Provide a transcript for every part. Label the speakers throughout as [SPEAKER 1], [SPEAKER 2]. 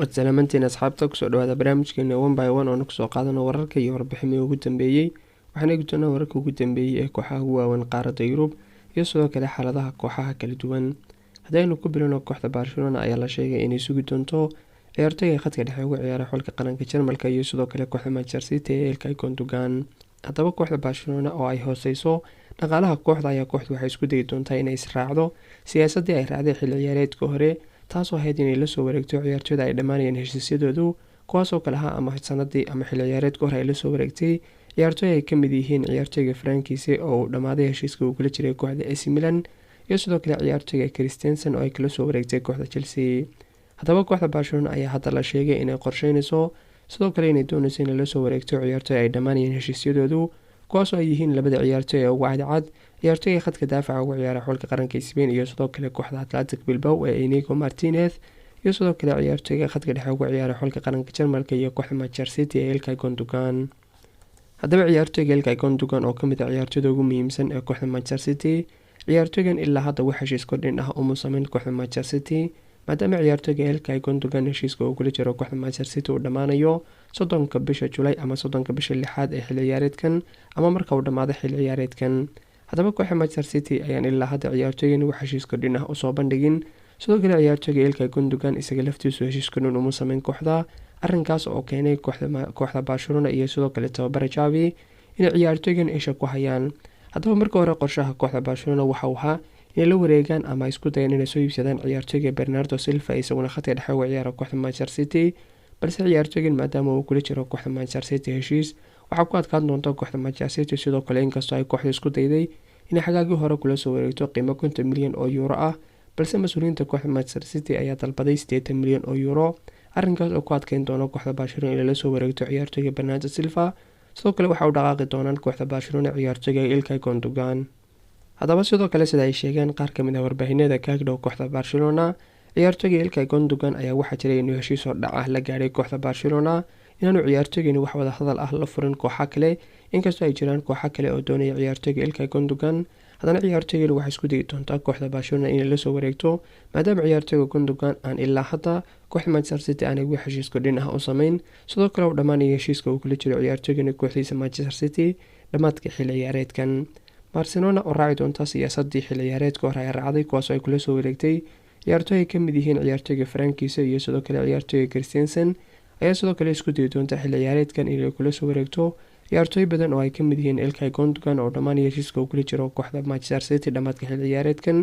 [SPEAKER 1] wadsalaamaantiin asxaabta kusoo dhawaada barnaamijkeena one by one oo na kusoo qaadano wararka iyo warbixinii ugu dambeeyey. waxaan eegi doonaa wararka ugu dambeeyey ee kooxaha ugu waaweyn qaaradda Yurub iyo sidoo kale xaaladaha kooxaha kala duwan. haddaynu ku bilowno kooxda Barcelona ayaa la sheegay inay sugi doonto ciyaartoyga khadka dhexe uga ciyaara xulka qaranka Jarmalka iyo sidoo kale kooxda Manchester City ee Ilkay Gundogan. haddaba kooxda Barcelona oo ay hooseyso dhaqaalaha kooxda ayaa kooxdu waxay isku dayi doontaa inay israacdo siyaasadii ay raacday xilli ciyaareedka hore, taasoo ahayd inay lasoo wareegto ciyaartooyda ay dhammaanayeen heshiisyadoodu, kuwaasoo kale ahaa ama sanadii ama xilli ciyaareedka hore ay lasoo wareegtay ciyaartooy ay ka mid yihiin ciyaartooyga Frankiise oo uu dhammaaday heshiiska uu kula jiray kooxda AC Milan iyo sidoo kale ciyaartooyga Christensen oo ay kala soo wareegtay kooxda Chelsea. haddaba kooxda Barcelona ayaa hadda la sheegay inay qorsheynayso sidoo kale inay doonayso in lasoo wareegto ciyaartooy ay dhammaanayeen heshiisyadoodu, kuwaasoo ay yihiin labada ciyaartooy ee ugu cadcad ciyaartooyga khadka daafaca uga ciyaara xulka qaranka Spain iyo sidoo kale kooxda Athletic Bilbao ee Inigo Martinez iyo sidoo kale ciyaartooyga khadka dhexe uga ciyaara xulka qaranka Jarmalka iyo kooxda Manchester City ee Ilkay Gundogan. haddaba ciyaartooyga Ilkay Gundogan oo kamid ah ciyaartooyda ugu muhiimsan ee kooxda Manchester City, ciyaartooygan ilaa hadda wax heshiis kordhin ah uma sameyn kooxda Manchester City, maadaama ciyaartooyga Ilkay Gundogan heshiiska uu kula jiro kooxda Manchester City uu dhammaanayo 30 bisha July ama 30 bisha 6 ee xilli ciyaareedkan ama marka uu dhamaado xilli ciyaareedkan. haddaba kooxda Manchester City ayaan ilaa hadda ciyaartooygan wax heshiis kordhin ah usoo bandhigin, sidoo kale ciyaartooyga Ilkay Gundogan isaga laftiisu heshiis kordhin uma sameyn kooxda, arrinkaas oo keenay kooxda Barcelona iyo sidoo kale tababare Xavi inay ciyaartooygan isha ku hayaan. haddaba marka hore qorshaha kooxda Barcelona waxa uu ahaa inay la wareegaan ama isku dayaan inay soo iibsadaan ciyaartooyga Bernardo Silva isaguna khadka dhexe uga ciyaara kooxda Manchester City, balse ciyaartooygan maadaama uu kula jiro kooxda Manchester City heshiis waxaa ku adkaan doonta kooxda Manchester City, sidoo kale inkastoo ay kooxda isku dayday inay xagaagii hore kula soo wareegto qiimo 50 milyan oo euro ah, balse mas-uuliyiinta kooxda Manchester City ayaa dalbaday 80 milyan oo euro, arrinkaas oo ku adkeyn doona kooxda Barcelona inay la soo wareegto ciyaartooyga Bernardo Silva. sidoo kale waxa uu dhaqaaqi doonaan kooxda Barcelona ciyaartooyga Ilkay Gundogan. haddaba sidoo kale sida ay sheegeen qaar ka mid ah warbaahinada kaag dhow kooxda Barcelona, ciyaartooyga Ilkay Gundogan ayaa waxaa jiray inuu heshiis oo dhac ah la gaadhay kooxda Barcelona, inaanu ciyaartooygani wax wada hadal ah la furin kooxa kale, inkastoo ay jiraan kooxa kale oo doonaya ciyaartooyga Ilkay Gundogan. haddana ciyaartooygani waxay isku dayi doontaa kooxda Barcelona inay lasoo wareegto, maadaama ciyaartooyga Gundogan aan ilaa hadda kooxda Manchester City aanay wax heshiis kordhin ah u sameyn, sidoo kale uu dhammaanaya heshiiska uu kula jiro ciyaartooygani kooxdiisa Manchester City dhammaadka xilli ciyaareedkan. Barcelona oo raaci doonta siyaasadii xilli ciyaareedka hore ay raacday, kuwaasoo ay kula soo wareegtay ciyaartooy ka mid yihiin ciyaartooyga Frankiise iyo sidoo kale ciyaartooyga Christensen, ayaa sidoo kale isku dayi doonta xilli ciyaareedkan inay kula soo wareegto ciyaartooy badan oo ay ka mid yihiin Ilkay Gundogan oo dhammaanaya heshiiska uu kula jiro kooxda Manchester City dhammaadka xilli ciyaareedkan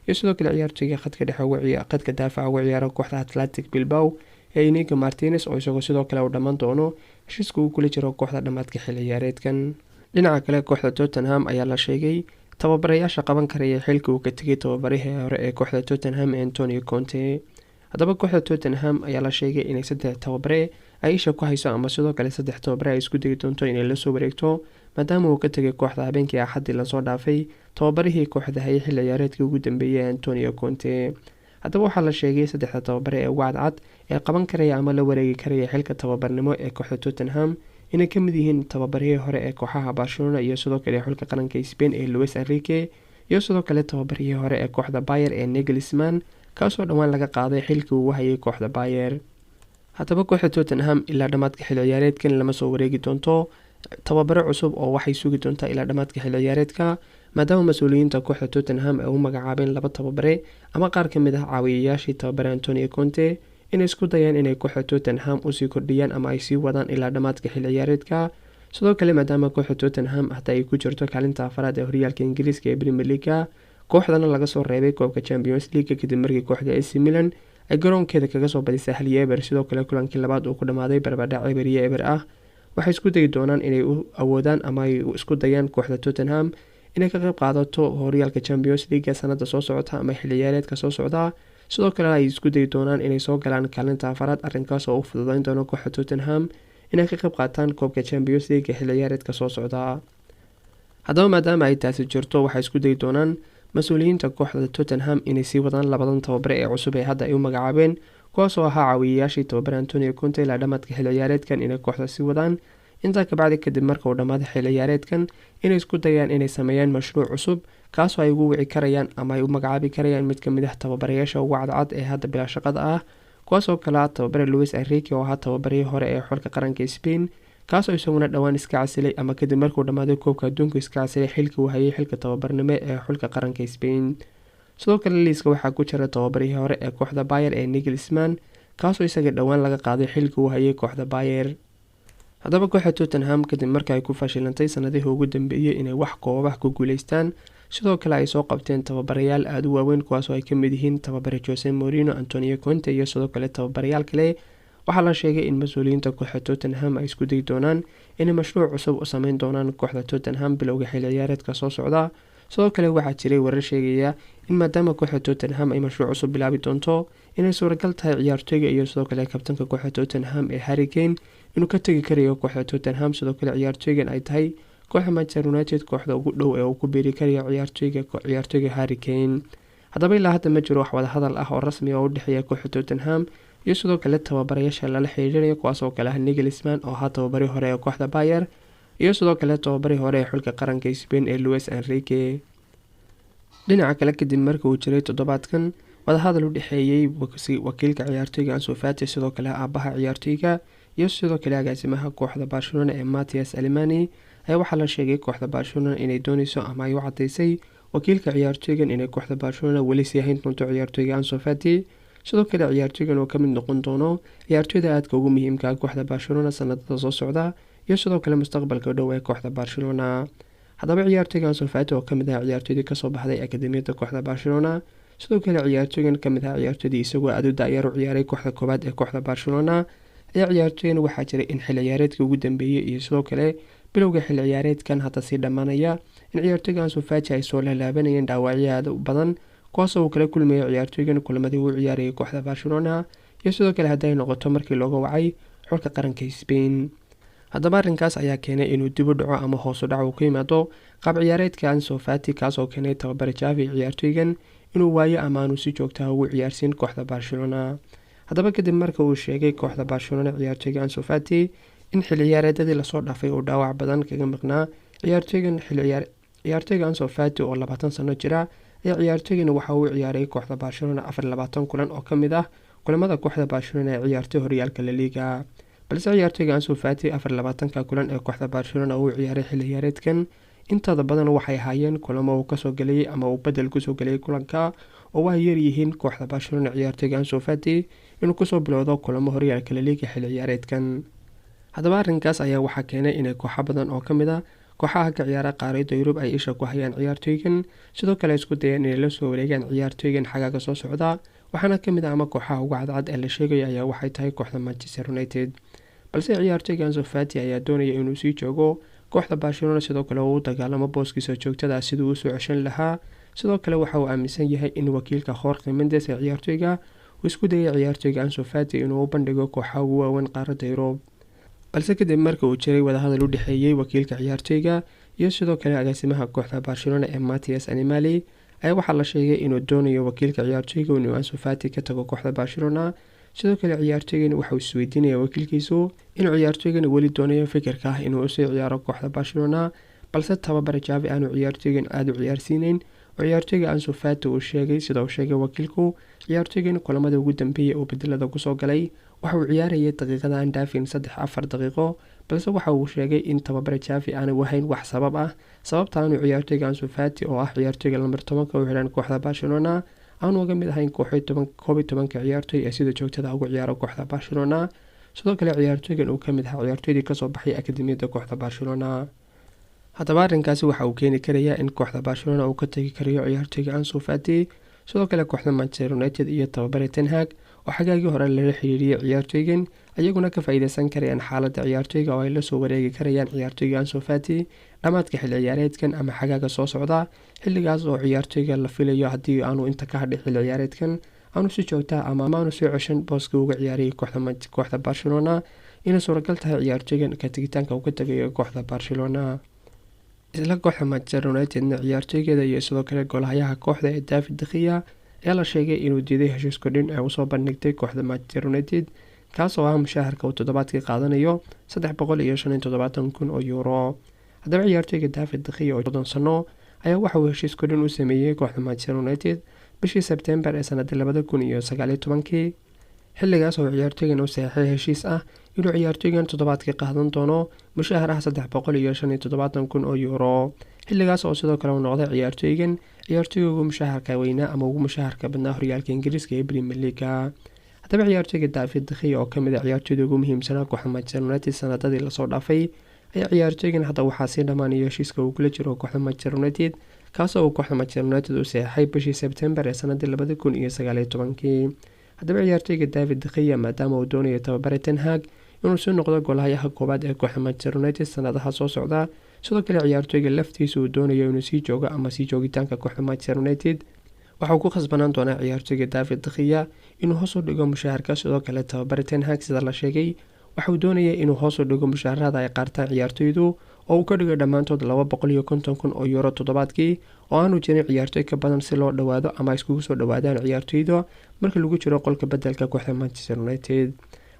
[SPEAKER 1] iyo sidoo kale ciyaartooyga khadka dhexe uga ciyaara khadka daafaca uga ciyaara kooxda Athletic Bilbao ee Inigo Martinez oo isagoo sidoo kale uu dhammaan doono heshiiska uu kula jiro kooxda dhammaadka xilli ciyaareedkan. dhinaca kale kooxda Tottenham ayaa la sheegay tababarayaasha qaban karaya xilka uu ka tegay tababarihii hore ee kooxda Tottenham Antonio Conte. haddaba kooxda Tottenham ayaa la sheegay inay 3 tababare ay isha ku hayso ama sidoo kale 3 tababare ay isku dayi doonto inay la soo wareegto, maadaama uu ka tegay kooxda habeenkii Axaddii lasoo dhaafay tababarihii kooxda hayay xilli ciyaareedkii ugu dambeeyay Antonio Conte. haddaba waxaa la sheegay 3 tababare ee ugu cadcad ee qaban karaya ama la wareegi karaya xilka tababarnimo ee kooxda Tottenham inay ka mid yihiin tababarihii hore ee kooxaha Barcelona iyo sidoo kale xulka qaranka Spain ee Luis Enrique iyo sidoo kale tababarihii hore ee kooxda Bayern ee Nagelsmann, kaasoo dhawaan laga qaaday xilkii uu hayay kooxda Bayern. haddaba kooxda Tottenham ilaa dhammaadka xilli ciyaareedkan lama soo wareegi doonto tababaro cusub oo waxay sugi doontaa ilaa dhammaadka xilli ciyaareedka, maadaama mas-uuliyiinta kooxda Tottenham ay u magacaabeen 2 tababare ama qaar ka mid ah caawiyayaashii tababare Antonio Conte inay isku dayaan inay kooxda Tottenham usii kordhiyaan ama ay sii wadaan ilaa dhammaadka xilli ciyaareedka. sidoo kale maadaama kooxda Tottenham hadda ay ku jirto kaalinta afraad ee horyaalka Ingiriiska ee Premier League, kooxdana laga soo reebay koobka Champions League kadib markii kooxda AC Milan ay garoonkeeda kaga soo badisay 1-0, sidoo kale kulankii labaad uu ku dhamaaday barbardhac eber ah. waxay isku dayi doonaan inay u awoodaan ama ay isku dayaan kooxda Tottenham inay ka qayb qaadato horyaalka Champions League sanada soo socota ama xilli ciyaareedka soo socda, sidoo kale ay isku dayi doonaan inay soo galaan kaalinta afraad, arrinkaas oo u fududeyn doona kooxda Tottenham inay ka qayb qaataan koobka Champions League xilli ciyaareedka soo socda. haddaba maadaama ay taasi jirto waxay isku dayi doonaan mas-uuliyiinta kooxda Tottenham inay sii wadaan 2 tababare ee cusub ee hadda ay u magacaabeen, kuwaasoo ahaa caawiyayaashii tababare Antonio Conte ilaa dhammaadka xilli ciyaareedkan inay kooxda sii wadaan. intaa ka bacdi kadib marka uu dhammaado xilli ciyaareedkan inay isku dayaan inay sameeyaan mashruuc cusub, kaasoo ay ugu wici karayaan ama ay u magacaabi karayaan mid ka mid ah tababarayaasha ugu cadcad ee hadda bilaa shaqada ah, kuwaasoo kale ah tababare Luis Enrique oo ahaa tababarihii hore ee xulka qaranka Spain, kaasoo isaguna dhowaan iska casilay ama kadib markuu dhammaaday koobka adduunka iska casilay xilka uu hayay xilka tababarnimo ee xulka qaranka Spain. sidoo kale liiska waxaa ku jira tababarihii hore ee kooxda Bayern ee Nagelsmann, kaasoo isaga dhowaan laga qaaday xilka uu hayay kooxda Bayern. haddaba kooxda Tottenham kadib markii ay ku fashilantay sanadihii ugu dambeeyay inay wax koobaha ku guuleystaan, sidoo kale ay soo qabteen tababarayaal aad u waaweyn kuwaasoo ay ka mid yihiin tababare Jose Mourinho, Antonio Conte iyo sidoo kale tababarayaal kale. waxaa la sheegay in mas-uuliyiinta kooxda Tottenham ay isku dayi doonaan inay mashruuc cusub u sameyn doonaan kooxda Tottenham bilowga xilli ciyaareedka soo socda. sidoo kale waxaa jiray warar sheegaya in maadaama kooxda Tottenham ay mashruuc cusub bilaabi doonto inay suuragal tahay ciyaartoyga iyo sidoo kale kabtanka kooxda Tottenham ee Harry Kane inuu ka tagi karayo kooxda Tottenham. sidoo kale ciyaartoygan ay tahay kooxda Manchester United kooxda ugu dhow ee uu ku biiri karayo ciyaartoyga Harry Kane. haddaba ilaa hadda ma jiro wax wada hadal ah oo rasmi ah oo u dhexeeya kooxda Tottenham iyo sidoo kale tababarayaasha lala xiriirinayo kuwaasoo kale ah Nagelsmann oo ahaa tababarihii hore ee kooxda Bayern iyo sidoo kale tababarihii hore ee xulka qaranka Spain ee Luis Enrique. dhinaca kale kadib markii uu jiray toddobaadkan wadahadal u dhexeeyay wakiilka ciyaartoyga Ansu Fati, sidoo kale aabaha ciyaartoyga iyo sidoo kale agaasimaha kooxda Barcelona ee Matthias Allemani, ayaa waxaa la sheegay kooxda Barcelona inay dooneyso ama ay u cadeysay wakiilka ciyaartoygan inay kooxda Barcelona weli sii hayn doonto ciyaartoyga Ansu Fati. sidoo kale ciyaartoygan oo ka mid noqon doono ciyaartoyda aadka ugu muhiimka ah kooxda Barcelona sanadada soo socda iyo sidoo kale mustaqbalka dhow ee kooxda Barcelona. haddaba ciyaartoyga Ansu Fati oo ka mid ah ciyaartoydii kasoo baxday akademiyada kooxda Barcelona, sidoo kale ciyaartoygan ka mid ah ciyaartoydii isagoo aad u da'yar u ciyaaray kooxda koowaad ee kooxda Barcelona, ayaa ciyaartoygan waxaa jiray in xilli ciyaareedkii ugu dambeeyay iyo sidoo kale bilowga xilli ciyaareedkan hadda sii dhammaanaya in ciyaartoyga Ansu Fati ay soo laalaabanayeen dhaawacyo aad u badan kuwaasoo uu kala kulmayay ciyaartoygan kulamadii uu ciyaarayay kooxda Barcelona iyo sidoo kale hadday noqoto markii looga wacay xulka qaranka Spain. haddaba arrinkaas ayaa keenay inuu dib u dhaco ama hoos u dhac uu ku yimaado qaab ciyaareedka Ansu Fati, kaasoo keenay tababare Xavi ciyaartoygan inuu waayo ama aanu si joogta ugu ciyaarsiin kooxda Barcelona. haddaba kadib marka uu sheegay kooxda Barcelona ciyaartoyga Ansu Fati in xilli ciyaareedadii lasoo dhaafay uu dhaawac badan kaga maqnaa ciyaartoyga Ansu Fati oo 20 sano jira ayaa ciyaartoygan waxa uu ciyaaray kooxda Barcelona 24 kulan oo ka mid ah kulamada kooxda Barcelona ee ciyaartay horyaalka La Liga. balse ciyaartoyga Ansu Fati 24 kulan ee kooxda Barcelona uu ciyaaray xilli ciyaareedkan intada badan waxay ahaayeen kulamo uu kasoo galay ama uu bedel kusoo galay kulanka oo ay yar yihiin kooxda Barcelona ciyaartoyga Ansu Fati inuu kusoo bilowdo kulamo horyaalka La Liga xilli ciyaareedkan. haddaba arrinkaas ayaa waxaa keenay inay kooxo badan oo ka mid ah kooxaha ka ciyaara qaaradda Yurub ay isha ku hayaan ciyaartoygan, sidoo kale isku dayeen inay la soo wareegaan ciyaartoygan xagaaga soo socda. waxaana ka mid ah ama kooxaha ugu cadcad ee la sheegayo ayaa waxay tahay kooxda Manchester United. balse ciyaartoyga Ansu Fati ayaa doonaya inuu sii joogo kooxda Barcelona, sidoo kale uu u dagaalamo booskiisa joogtada sidii uu soo ceshan lahaa. sidoo kale waxa uu aaminsan yahay in wakiilka Jorge Mendes ee ciyaartoyga uu isku dayay ciyaartoyga Ansu Fati inuu u bandhigo kooxaha ugu waaweyn qaaradda Yurub. balse kadib markii uu jiray wadahadal u dhexeeyay wakiilka ciyaartoyga iyo sidoo kale agaasimaha kooxda Barcelona ee Matthias Allemani, ayaa waxaa la sheegay inuu doonayo wakiilka ciyaartoyga inuu Ansu Fati ka tago kooxda Barcelona. sidoo kale ciyaartoygan waxa uu isweydiinaya wakiilkiisu inuu ciyaartoygan weli doonayo fikirka ah inuu usii ciyaaro kooxda Barcelona, balse tababare Xavi aanu ciyaartoygan aad u ciyaarsiinayn oo ciyaartoyga Ansu Fati uu sheegay sida uu sheegay wakiilku ciyaartoygan kulamada ugu dambeeyay oo bedelada kusoo galay waxa uu ciyaarayay daqiiqada aan dhaafin 3-4 daqiiqo, balse waxa uu sheegay in tababare Xavi aanu wahayn wax sabab ah sababta aanu ciyaartoyga Ansu Fati oo ah ciyaartoyga lambar 10 u xiran kooxda Barcelona aanu uga mid ahayn kooxda 11 ciyaartoy ee sida joogtada ugu ciyaaro kooxda Barcelona. sidoo kale ciyaartoygan uu ka mid ahaa ciyaartoydii kasoo baxay akademiyada kooxda Barcelona. haddaba arrinkaasi waxa uu keeni karayaa in kooxda Barcelona uu ka tagi karayo ciyaartoyga Ansu Fati. sidoo kale kooxda Manchester United iyo tababare Ten Hag oo xagaagii hore lala xiriiriyay ciyaartoygan ayaguna ka faa'iideysan karayaan xaaladda ciyaartoyga oo ay la soo wareegi karayaan ciyaartoyga Ansu Fati dhamaadka xilli ciyaareedkan ama xagaaga soo socda. xilligaas oo ciyaartoyga la filayo haddii aanu inta ka hadhay xilli ciyaareedkan aanu si joogta ama aanu soo ceshan booska uga ciyaarayay kooxda Barcelona, inay suuragal tahay ciyaartoygan ka tagitaanka uu ka tagayo kooxda Barcelona. isla kooxda Manchester United-na ciyaartoygeeda iyo sidoo kale golahayaha kooxda ee David De Gea ayaa la sheegay inuu diiday heshiis kordhin ee usoo bandhigtay kooxda Manchester United, kaas oo ah mushaharka uu toddobaadkii qaadanayo 375,000 oo euro. haddaba ciyaartoyga David De Gea oo 30 sano ayaa waxa uu heshiis kordhin u sameeyay kooxda Manchester United bishii Sebtembar ee sanadii 2019. xilligaas oo ciyaartooygan u saxeexay heshiis ah inuu ciyaartooygan toddobaadkii qaadan doono mushahar ah 375,000 oo euro. xilligaas oo sidoo kale uu noqday ciyaartooyga ugu mushaharka weynaa ama ugu mushaharka badnaa horyaalka Ingiriiska ee Premier League. haddaba ciyaartooyga David De Gea oo kamid ah ciyaartooyda ugu muhiimsanaa kooxda Manchester United sanadadii lasoo dhaafay ayaa ciyaartooygan hadda waxaa sii dhamaanaya heshiiska uu kula jiro kooxda Manchester United, kaasoo uu kooxda Manchester United u saxeexay bishii September ee sanadii 2019. haddaba ciyaartooyga David De Gea maadaama uu doonayo tababare Ten Hag inuu soo noqdo goolahayaha koowaad ee kooxda Manchester United sanadaha soo socda, sidoo kale ciyaartooyga laftiisa uu doonayo inuu sii joogo ama sii joogitaanka kooxda Manchester United, waxa uu ku khasbanaan doonaa ciyaartooyga David De Gea inuu hoos u dhigo mushaharka. sidoo kale tababare Ten Hag sida la sheegay waxa uu doonayay inuu hoos u dhigo mushaharada ay qaataan ciyaartooydu oo uu ka dhigo dhammaantood 250,000 oo euro toddobaadkii, oo aanu jirin ciyaartooy ka badan si loo dhawaado ama iskugu soo dhawaadaan ciyaartooyda marka lagu jiro qolka bedelka kooxda Manchester United.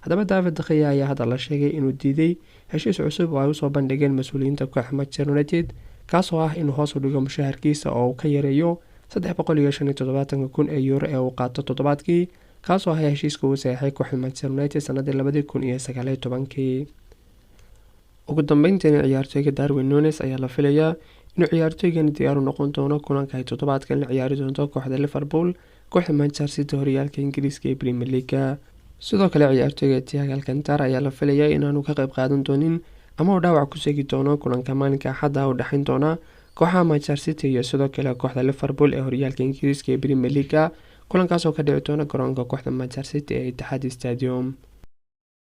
[SPEAKER 1] haddaba David De Gea ayaa hadda la sheegay inuu diiday heshiis cusub oo ay usoo bandhigeen mas-uuliyiinta kooxda Manchester United, kaasoo ah inuu hoos u dhigo mushaharkiisa oo uu ka yareeyo 375,000 ee euro ee uu qaato toddobaadkii, kaasoo ah heshiiska uu saxeexay kooxda Manchester United sanadii 2019. ugu dambeyntii ciyaartooyga Darwin Núñez ayaa la filayaa inuu ciyaartooygan diyaar u noqon doono kulanka ay toddobaadkan la ciyaari doonto kooxda Liverpool kooxda Manchester City horyaalka Ingiriiska ee Premier League. sidoo kale ciyaartooyga Thiago Alcantara ayaa la filayaa inaanu ka qayb qaadan doonin ama uu dhaawac ku seegi doono kulanka maalinka Axadda u dhaxayn doona kooxaha Manchester City iyo sidoo kale kooxda Liverpool ee horyaalka Ingiriiska ee Premier League, kulankaas oo ka dhici doona garoonka kooxda Manchester City ee Etihad Stadium.